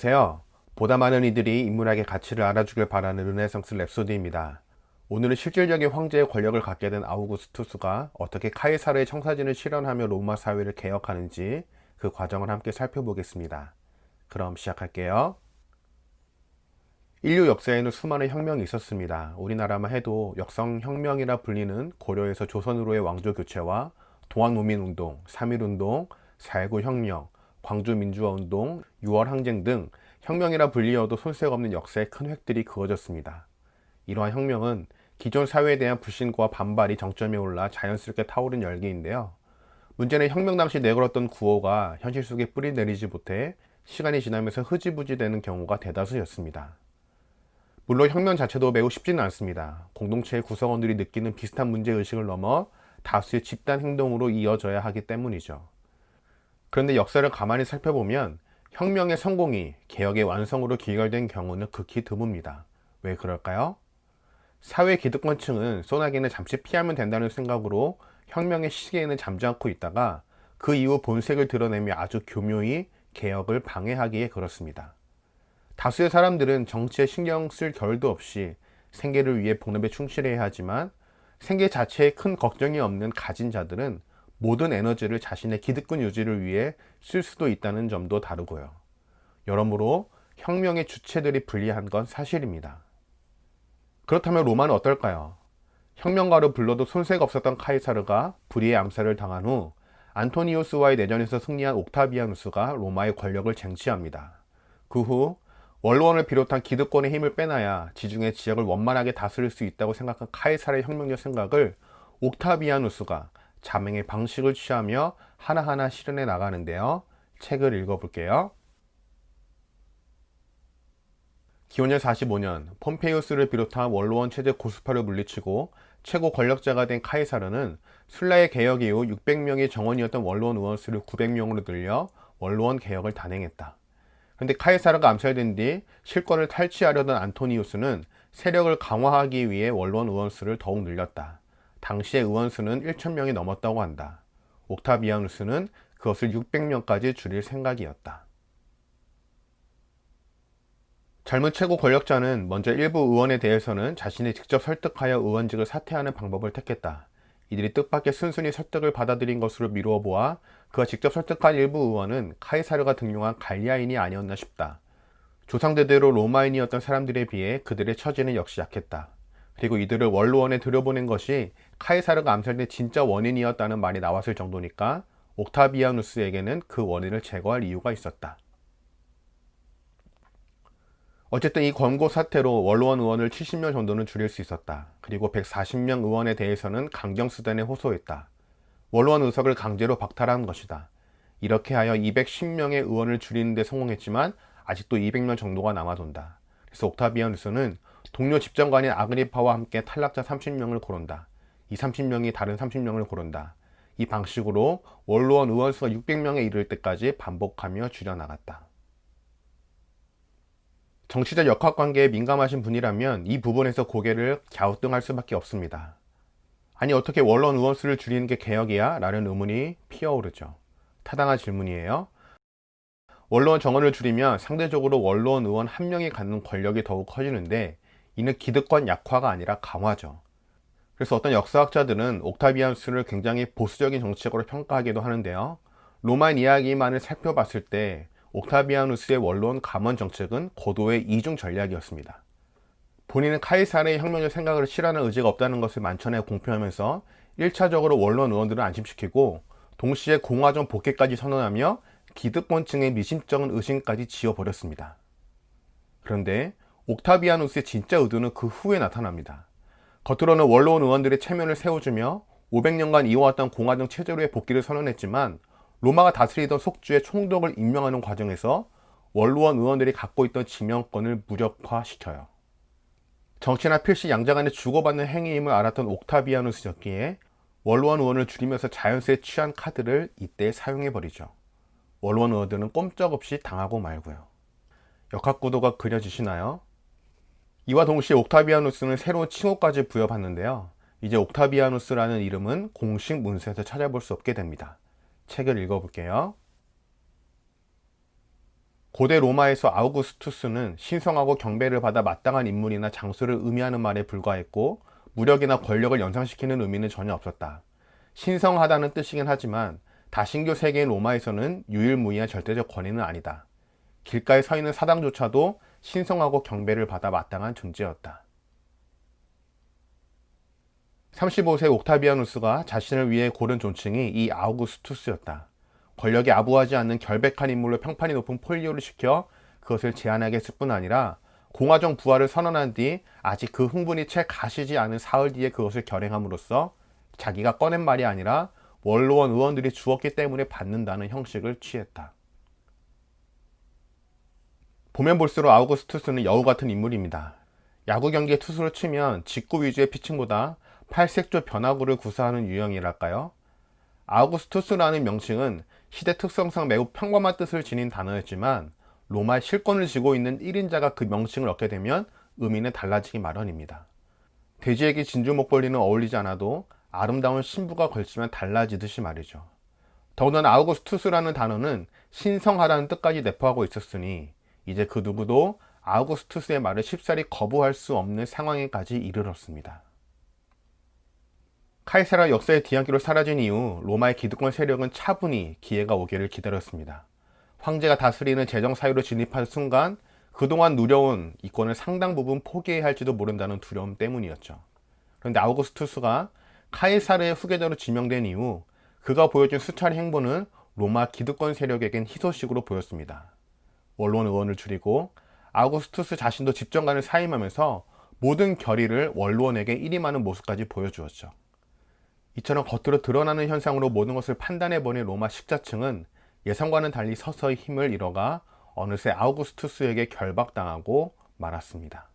안녕하세요. 보다 많은 이들이 인문학의 가치를 알아주길 바라는 르네상스 랩소디입니다. 오늘은 실질적인 황제의 권력을 갖게 된 아우구스투스가 어떻게 카이사르의 청사진을 실현하며 로마 사회를 개혁하는지 그 과정을 함께 살펴보겠습니다. 그럼 시작할게요. 인류 역사에는 수많은 혁명이 있었습니다. 우리나라만 해도 역성혁명이라 불리는 고려에서 조선으로의 왕조 교체와 동학농민운동, 3.1운동, 4.19 혁명, 광주민주화운동, 6월 항쟁 등 혁명이라 불리어도 손색 없는 역사의 큰 획들이 그어졌습니다. 이러한 혁명은 기존 사회에 대한 불신과 반발이 정점에 올라 자연스럽게 타오른 열기인데요. 문제는 혁명 당시 내걸었던 구호가 현실 속에 뿌리 내리지 못해 시간이 지나면서 흐지부지 되는 경우가 대다수였습니다. 물론 혁명 자체도 매우 쉽지는 않습니다. 공동체의 구성원들이 느끼는 비슷한 문제의식을 넘어 다수의 집단 행동으로 이어져야 하기 때문이죠. 그런데 역사를 가만히 살펴보면 혁명의 성공이 개혁의 완성으로 귀결된 경우는 극히 드뭅니다. 왜 그럴까요? 사회 기득권층은 소나기는 잠시 피하면 된다는 생각으로 혁명의 시기에는 잠지 않고 있다가 그 이후 본색을 드러내며 아주 교묘히 개혁을 방해하기에 그렇습니다. 다수의 사람들은 정치에 신경 쓸 겨를도 없이 생계를 위해 본업에 충실해야 하지만 생계 자체에 큰 걱정이 없는 가진 자들은 모든 에너지를 자신의 기득권 유지를 위해 쓸 수도 있다는 점도 다르고요. 여러모로 혁명의 주체들이 불리한 건 사실입니다. 그렇다면 로마는 어떨까요? 혁명가로 불러도 손색 없었던 카이사르가 불의의 암살을 당한 후 안토니우스와의 내전에서 승리한 옥타비아누스가 로마의 권력을 쟁취합니다. 그 후 원로원을 비롯한 기득권의 힘을 빼놔야 지중해 지역을 원만하게 다스릴 수 있다고 생각한 카이사르의 혁명적 생각을 옥타비아누스가 자맹의 방식을 취하며 하나하나 실현해 나가는데요. 책을 읽어볼게요. 기원전 45년 폼페이우스를 비롯한 원로원 체제 고수파를 물리치고 최고 권력자가 된 카이사르는 술라의 개혁 이후 600명의 정원이었던 원로원 의원수를 900명으로 늘려 원로원 개혁을 단행했다. 그런데 카이사르가 암살된 뒤 실권을 탈취하려던 안토니우스는 세력을 강화하기 위해 원로원 의원수를 더욱 늘렸다. 당시의 의원수는 1000명이 넘었다고 한다. 옥타비아누스는 그것을 600명까지 줄일 생각이었다. 젊은 최고 권력자는 먼저 일부 의원에 대해서는 자신이 직접 설득하여 의원직을 사퇴하는 방법을 택했다. 이들이 뜻밖의 순순히 설득을 받아들인 것으로 미루어 보아 그가 직접 설득한 일부 의원은 카이사르가 등용한 갈리아인이 아니었나 싶다. 조상대대로 로마인이었던 사람들에 비해 그들의 처지는 역시 약했다. 그리고 이들을 원로원에 들여보낸 것이 카이사르가 암살된 진짜 원인이었다는 말이 나왔을 정도니까 옥타비아누스에게는 그 원인을 제거할 이유가 있었다. 어쨌든 이 권고 사태로 원로원 의원을 70명 정도는 줄일 수 있었다. 그리고 140명 의원에 대해서는 강경수단에 호소했다. 원로원 의석을 강제로 박탈한 것이다. 이렇게 하여 210명의 의원을 줄이는 데 성공했지만 아직도 200명 정도가 남아돈다. 그래서 옥타비아누스는 동료 집정관인 아그리파와 함께 탈락자 30명을 고른다. 이 30명이 다른 30명을 고른다. 이 방식으로 원로원 의원수가 600명에 이를 때까지 반복하며 줄여나갔다. 정치적 역학관계에 민감하신 분이라면 이 부분에서 고개를 갸우뚱할 수밖에 없습니다. 아니 어떻게 원로원 의원수를 줄이는 게 개혁이야? 라는 의문이 피어오르죠. 타당한 질문이에요. 원로원 정원을 줄이면 상대적으로 원로원 의원 한 명이 갖는 권력이 더욱 커지는데 이는 기득권 약화가 아니라 강화죠. 그래서 어떤 역사학자들은 옥타비아누스를 굉장히 보수적인 정치적으로 평가하기도 하는데요. 로마인 이야기만을 살펴봤을 때 옥타비아누스의 원로원 감원 정책은 고도의 이중 전략이었습니다. 본인은 카이사르의 혁명적 생각을 실현할 의지가 없다는 것을 만천에 공표하면서 1차적으로 원로원 의원들을 안심시키고 동시에 공화정 복귀까지 선언하며 기득권층의 미심쩍은 의심까지 지어버렸습니다. 그런데 옥타비아누스의 진짜 의도는 그 후에 나타납니다. 겉으로는 원로원 의원들의 체면을 세워주며 500년간 이어왔던 공화정 체제로의 복귀를 선언했지만 로마가 다스리던 속주의 총독을 임명하는 과정에서 원로원 의원들이 갖고 있던 지명권을 무력화시켜요. 정치나 필시 양자간에 주고받는 행위임을 알았던 옥타비아누스였기에 원로원 의원을 줄이면서 자연스레 취한 카드를 이때 사용해버리죠. 원로원 의원들은 꼼짝없이 당하고 말고요. 역학구도가 그려지시나요? 이와 동시에 옥타비아누스는 새로운 칭호까지 부여받는데요. 이제 옥타비아누스라는 이름은 공식 문서에서 찾아볼 수 없게 됩니다. 책을 읽어볼게요. 고대 로마에서 아우구스투스는 신성하고 경배를 받아 마땅한 인물이나 장소를 의미하는 말에 불과했고 무력이나 권력을 연상시키는 의미는 전혀 없었다. 신성하다는 뜻이긴 하지만 다신교 세계인 로마에서는 유일무이한 절대적 권위는 아니다. 길가에 서 있는 사당조차도 신성하고 경배를 받아 마땅한 존재였다. 35세 옥타비아누스가 자신을 위해 고른 존칭이 이 아우구스투스였다. 권력에 아부하지 않는 결백한 인물로 평판이 높은 폴리오를 시켜 그것을 제한하게 했을 뿐 아니라 공화정 부활을 선언한 뒤 아직 그 흥분이 채 가시지 않은 사흘 뒤에 그것을 결행함으로써 자기가 꺼낸 말이 아니라 원로원 의원들이 주었기 때문에 받는다는 형식을 취했다. 보면 볼수록 아우구스투스는 여우 같은 인물입니다. 야구 경기에 투수로 치면 직구 위주의 피칭보다 팔색조 변화구를 구사하는 유형이랄까요? 아우구스투스라는 명칭은 시대 특성상 매우 평범한 뜻을 지닌 단어였지만 로마의 실권을 쥐고 있는 1인자가 그 명칭을 얻게 되면 의미는 달라지기 마련입니다. 돼지에게 진주 목걸이는 어울리지 않아도 아름다운 신부가 걸치면 달라지듯이 말이죠. 더군다나 아우구스투스라는 단어는 신성하다는 뜻까지 내포하고 있었으니 이제 그 누구도 아우구스투스의 말을 쉽사리 거부할 수 없는 상황에까지 이르렀습니다. 카이사르가 역사의 뒤안길로 사라진 이후 로마의 기득권 세력은 차분히 기회가 오기를 기다렸습니다. 황제가 다스리는 재정 사유로 진입한 순간 그동안 누려온 이권을 상당 부분 포기해야 할지도 모른다는 두려움 때문이었죠. 그런데 아우구스투스가 카이사르의 후계자로 지명된 이후 그가 보여준 수차례 행보는 로마 기득권 세력에겐 희소식으로 보였습니다. 원로원 의원을 줄이고 아우구스투스 자신도 집정관을 사임하면서 모든 결의를 원로원에게 일임하는 모습까지 보여주었죠. 이처럼 겉으로 드러나는 현상으로 모든 것을 판단해버린 로마 식자층은 예상과는 달리 서서히 힘을 잃어가 어느새 아우구스투스에게 결박당하고 말았습니다.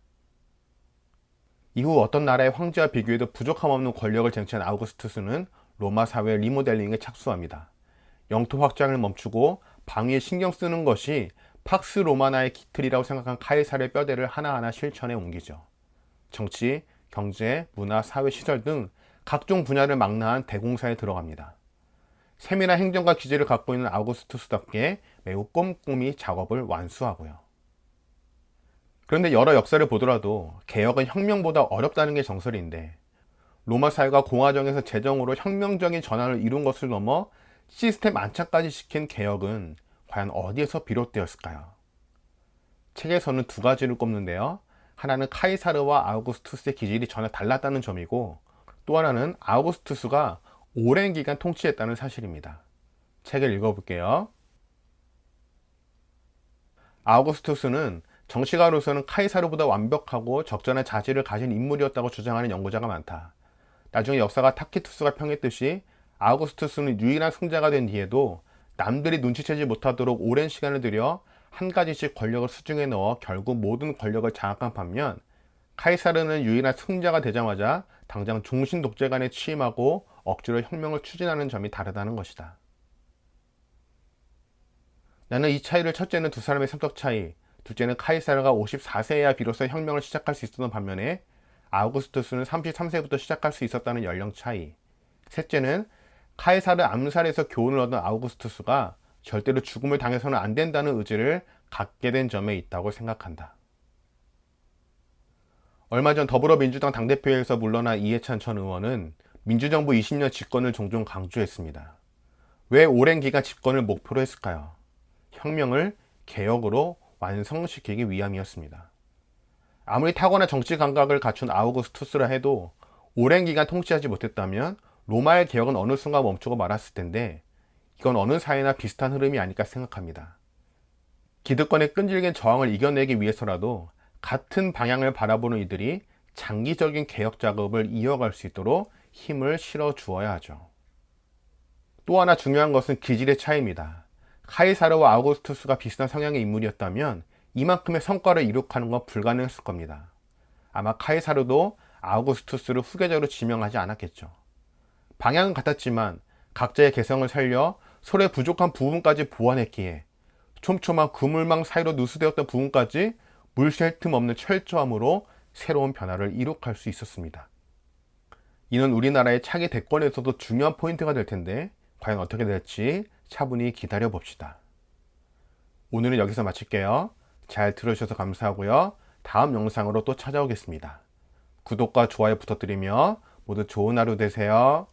이후 어떤 나라의 황제와 비교해도 부족함 없는 권력을 쟁취한 아우구스투스는 로마 사회 리모델링에 착수합니다. 영토 확장을 멈추고 방위에 신경 쓰는 것이 팍스 로마나의 기틀이라고 생각한 카이사르의 뼈대를 하나하나 실천에 옮기죠. 정치, 경제, 문화, 사회 시설 등 각종 분야를 망라한 대공사에 들어갑니다. 세밀한 행정과 기재를 갖고 있는 아우구스투스답게 매우 꼼꼼히 작업을 완수하고요. 그런데 여러 역사를 보더라도 개혁은 혁명보다 어렵다는 게 정설인데 로마 사회가 공화정에서 제정으로 혁명적인 전환을 이룬 것을 넘어 시스템 안착까지 시킨 개혁은 과연 어디에서 비롯되었을까요? 책에서는 두 가지를 꼽는데요. 하나는 카이사르와 아우구스투스의 기질이 전혀 달랐다는 점이고 또 하나는 아우구스투스가 오랜 기간 통치했다는 사실입니다. 책을 읽어볼게요. 아우구스투스는 정치가로서는 카이사르보다 완벽하고 적절한 자질을 가진 인물이었다고 주장하는 연구자가 많다. 나중에 역사가 타키투스가 평했듯이 아우구스투스는 유일한 승자가 된 뒤에도 남들이 눈치채지 못하도록 오랜 시간을 들여 한 가지씩 권력을 수중에 넣어 결국 모든 권력을 장악한 반면 카이사르는 유일한 승자가 되자마자 당장 종신 독재관에 취임하고 억지로 혁명을 추진하는 점이 다르다는 것이다. 나는 이 차이를 첫째는 두 사람의 성격 차이, 둘째는 카이사르가 54세에야 비로소 혁명을 시작할 수 있었던 반면에 아우구스투스는 33세부터 시작할 수 있었다는 연령 차이, 셋째는 카이사르 암살에서 교훈을 얻은 아우구스투스가 절대로 죽음을 당해서는 안 된다는 의지를 갖게 된 점에 있다고 생각한다. 얼마 전 더불어민주당 당대표에서 물러난 이해찬 전 의원은 민주정부 20년 집권을 종종 강조했습니다. 왜 오랜 기간 집권을 목표로 했을까요? 혁명을 개혁으로 완성시키기 위함이었습니다. 아무리 타고난 정치 감각을 갖춘 아우구스투스라 해도 오랜 기간 통치하지 못했다면 로마의 개혁은 어느 순간 멈추고 말았을 텐데 이건 어느 사회나 비슷한 흐름이 아닐까 생각합니다. 기득권의 끈질긴 저항을 이겨내기 위해서라도 같은 방향을 바라보는 이들이 장기적인 개혁 작업을 이어갈 수 있도록 힘을 실어 주어야 하죠. 또 하나 중요한 것은 기질의 차이입니다. 카이사르와 아우구스투스가 비슷한 성향의 인물이었다면 이만큼의 성과를 이룩하는 건 불가능했을 겁니다. 아마 카이사르도 아우구스투스를 후계자로 지명하지 않았겠죠. 방향은 같았지만 각자의 개성을 살려 서로의 부족한 부분까지 보완했기에 촘촘한 그물망 사이로 누수되었던 부분까지 물 쉴 틈 없는 철저함으로 새로운 변화를 이룩할 수 있었습니다. 이는 우리나라의 차기 대권에서도 중요한 포인트가 될 텐데 과연 어떻게 될지 차분히 기다려 봅시다. 오늘은 여기서 마칠게요. 잘 들어주셔서 감사하고요. 다음 영상으로 또 찾아오겠습니다. 구독과 좋아요 부탁드리며 모두 좋은 하루 되세요.